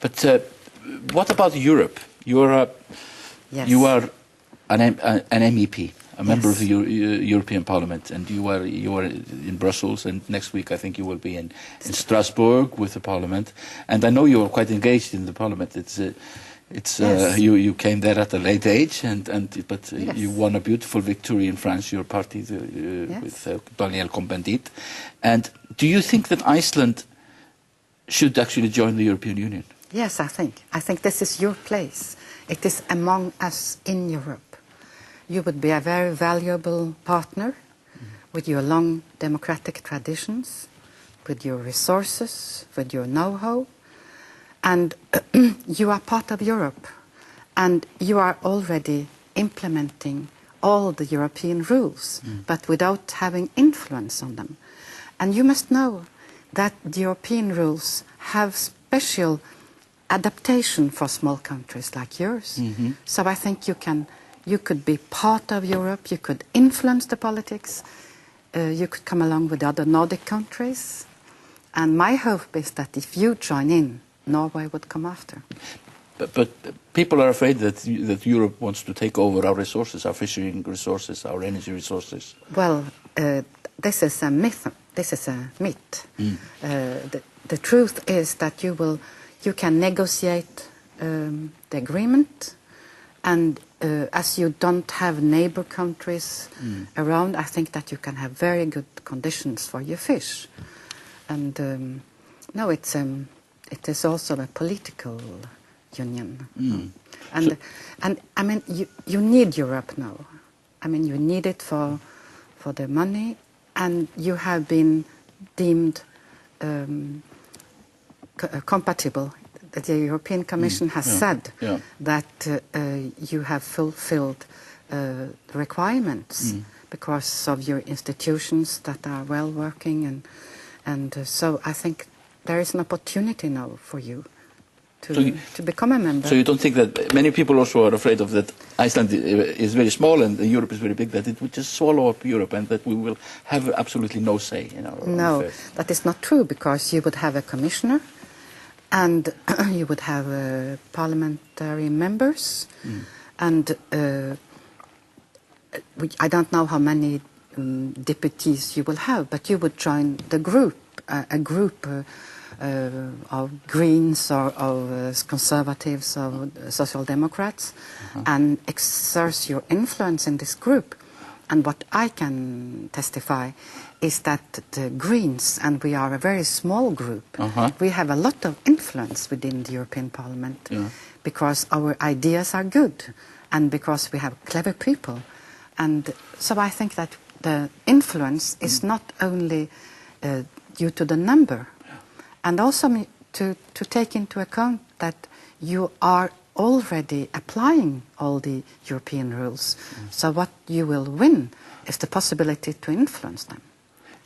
But what about Europe? You are an MEP, a member of the European Parliament, and you are in Brussels, and next week I think you will be in Strasbourg with the Parliament. And I know you are quite engaged in the Parliament. You came there at a late age, but you won a beautiful victory in France, your party, with Daniel Cohn-Bendit. And do you think that Iceland should actually join the European Union? Yes, I think. I think this is your place. It is among us in Europe. You would be a very valuable partner with your long democratic traditions, with your resources, with your know-how. And you are part of Europe, and you are already implementing all the European rules, but without having influence on them. And you must know that the European rules have special adaptation for small countries like yours. So I think you could be part of Europe, you could influence the politics, you could come along with the other Nordic countries. And my hope is that if you join in, Norway would come after. But people are afraid that Europe wants to take over our resources, our fishing resources, our energy resources. Well, this is a myth. This is a myth. The truth is that you can negotiate the agreement, and as you don't have neighbor countries around, I think that you can have very good conditions for your fish. And no, it is also a political union. And I mean, you need Europe now. I mean, you need it for the money, and you have been deemed compatible. The European Commission has said that you have fulfilled the requirements because of your institutions that are well working, and so I think there is an opportunity now for you to become a member. So you don't think that many people also are afraid of that Iceland is very small and Europe is very big, that it would just swallow up Europe and that we will have absolutely no say in our No, that is not true, because you would have a commissioner and you would have parliamentary members, and I don't know how many deputies you will have, but you would join the group, a group of Greens or of Conservatives or Social Democrats, and exert your influence in this group. And what I can testify is that the Greens, and we are a very small group, we have a lot of influence within the European Parliament because our ideas are good and because we have clever people. And so I think that the influence is not only due to the number, and also to take into account that you are already applying all the European rules. So what you will win is the possibility to influence them.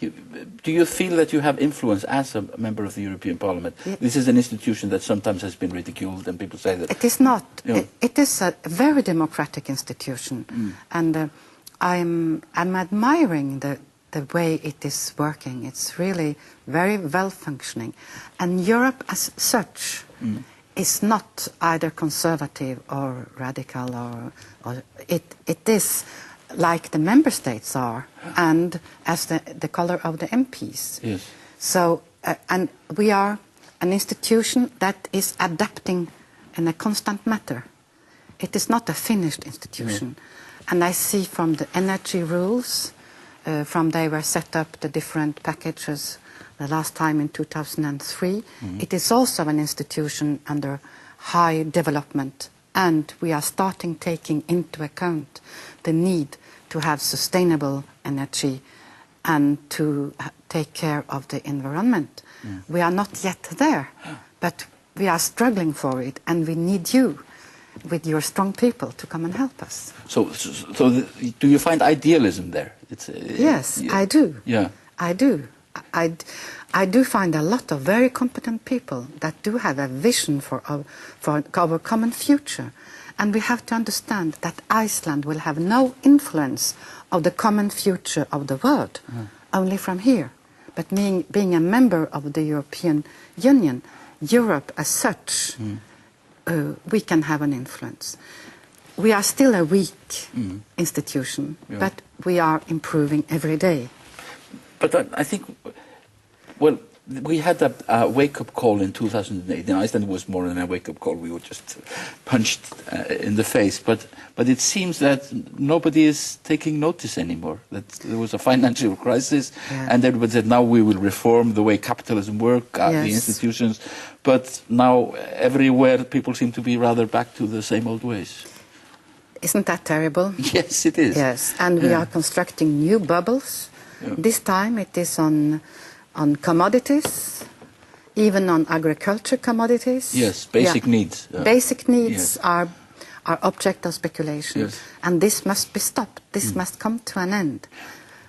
Do you feel that you have influence as a member of the European Parliament? This is an institution that sometimes has been ridiculed, and people say that... It is not. It is a very democratic institution, and I'm admiring the way it is working. It's really very well functioning, and Europe as such is not either conservative or radical, or it is like the member states are, and as the color of the MPs. Yes. So and we are an institution that is adapting in a constant matter. It is not a finished institution. And I see from the energy rules, from they were set up, the different packages the last time in 2003, it is also an institution under high development, and we are starting taking into account the need to have sustainable energy and to take care of the environment. We are not yet there, but we are struggling for it, and we need you with your strong people to come and help us. So do you find idealism there? Yes, I do. Yeah. I do. I do find a lot of very competent people that do have a vision for our common future. And we have to understand that Iceland will have no influence of the common future of the world, only from here. But being a member of the European Union, Europe as such, we can have an influence. We are still a weak institution, but we are improving every day. But I think, well, we had a wake-up call in 2008. In Iceland, it was more than a wake-up call. We were just punched in the face. But it seems that nobody is taking notice anymore. That there was a financial crisis, and everybody said, now we will reform the way capitalism works, the institutions. But now everywhere people seem to be rather back to the same old ways. Isn't that terrible? Yes, it is. Yes, and we are constructing new bubbles. This time it is on commodities, even on agriculture commodities. Yes, basic needs. Basic needs are object of speculation, and this must be stopped. This must come to an end.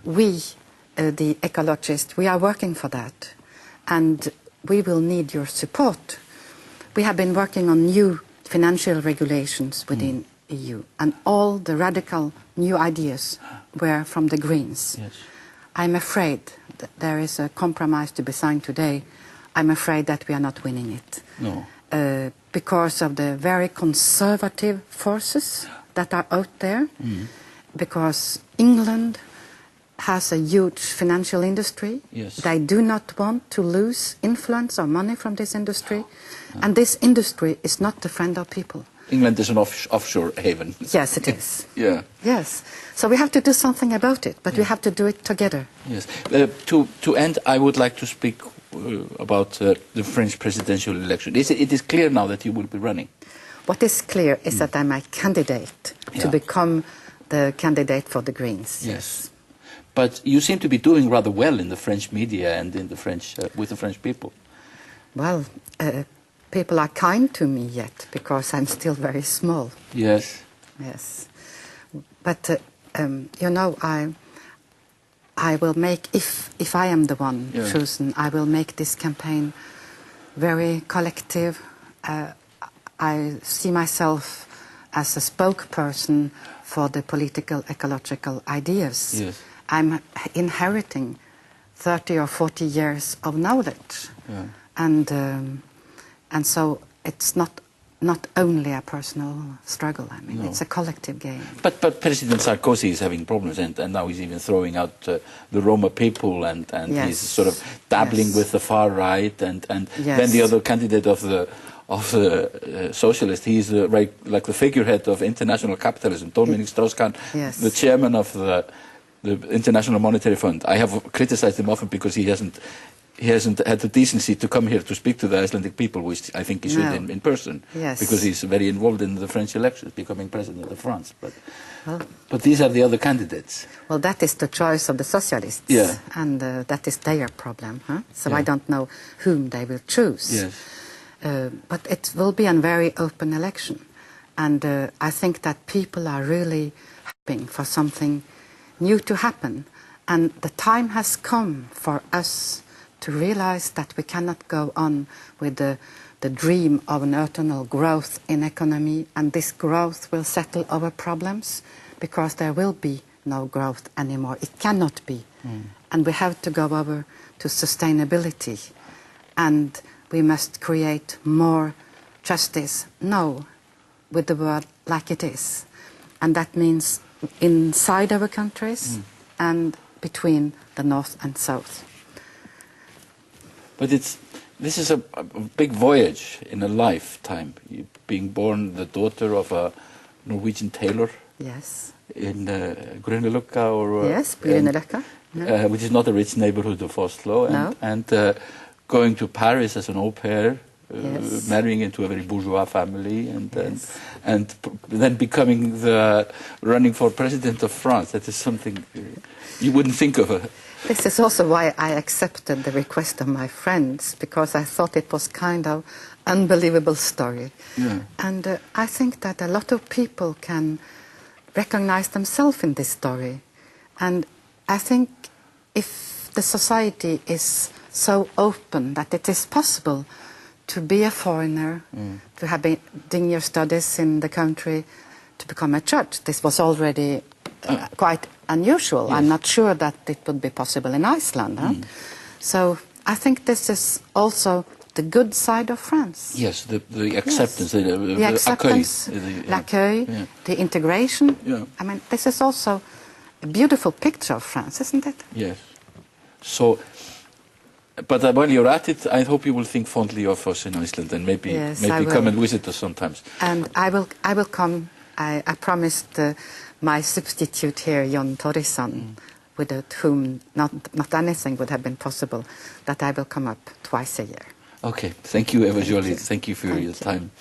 We, the ecologists, we are working for that, and we will need your support. We have been working on new financial regulations within EU, and all the radical new ideas were from the Greens. Yes. I'm afraid that there is a compromise to be signed today. I'm afraid that we are not winning it. No. Because of the very conservative forces that are out there, because England has a huge financial industry. Yes. They do not want to lose influence or money from this industry, and this industry is not the friend of people. England is an offshore haven. Yes, it is. Yeah. Yes. So we have to do something about it, but we have to do it together. Yes. To end, I would like to speak about the French presidential election. It is clear now that you will be running. What is clear is that I'm a candidate to become the candidate for the Greens. Yes. But you seem to be doing rather well in the French media and in the French with the French people. Well, people are kind to me yet because I'm still very small. Yes. Yes. But you know, I will make, if I am the one chosen, I will make this campaign very collective. I see myself as a spokesperson for the political ecological ideas. Yes. I'm inheriting 30 or 40 years of knowledge, and so it's not only a personal struggle. I mean, it's a collective game. But President Sarkozy is having problems, and now he's even throwing out the Roma people, and he's sort of dabbling with the far right, and then the other candidate of the socialist, he's like the figurehead of international capitalism, Dominique Strauss-Kahn, the chairman of the International Monetary Fund. I have criticized him often because he hasn't had the decency to come here to speak to the Icelandic people, which I think he should in person, because he's very involved in the French elections, becoming president of France. But these are the other candidates. Well, that is the choice of the socialists, and that is their problem. So I don't know whom they will choose. Yes. But it will be a very open election, and I think that people are really hoping for something new to happen, and the time has come for us to realize that we cannot go on with the dream of an eternal growth in economy, and this growth will settle our problems, because there will be no growth anymore. It cannot be. And we have to go over to sustainability, and we must create more justice now with the world like it is. And that means inside our countries and between the North and South. But this is a big voyage in a lifetime. Being born the daughter of a Norwegian tailor. Yes. In Grünerløkka, or yes, Grünerløkka, which is not a rich neighborhood of Oslo, and going to Paris as an au pair, marrying into a very bourgeois family, and then becoming running for president of France. That is something you wouldn't think of. This is also why I accepted the request of my friends, because I thought it was kind of unbelievable story. And I think that a lot of people can recognize themselves in this story. And I think if the society is so open that it is possible to be a foreigner, to have been doing your studies in the country, to become a judge, this was already quite unusual. I'm not sure that it would be possible in Iceland. So I think this is also the good side of France. Yes, the acceptance, Yes. The acceptance, l'accueil, yeah. the integration. Yeah. I mean, this is also a beautiful picture of France, isn't it? Yes. So, but while you're at it, I hope you will think fondly of us in Iceland and maybe Yes, I maybe will. come and visit us sometimes. And I will come. I promised my substitute here, Jon Torresson, without whom not anything would have been possible, that I will come up twice a year. Okay, thank you, Eva Joly. you. Thank you for Thank your you. time.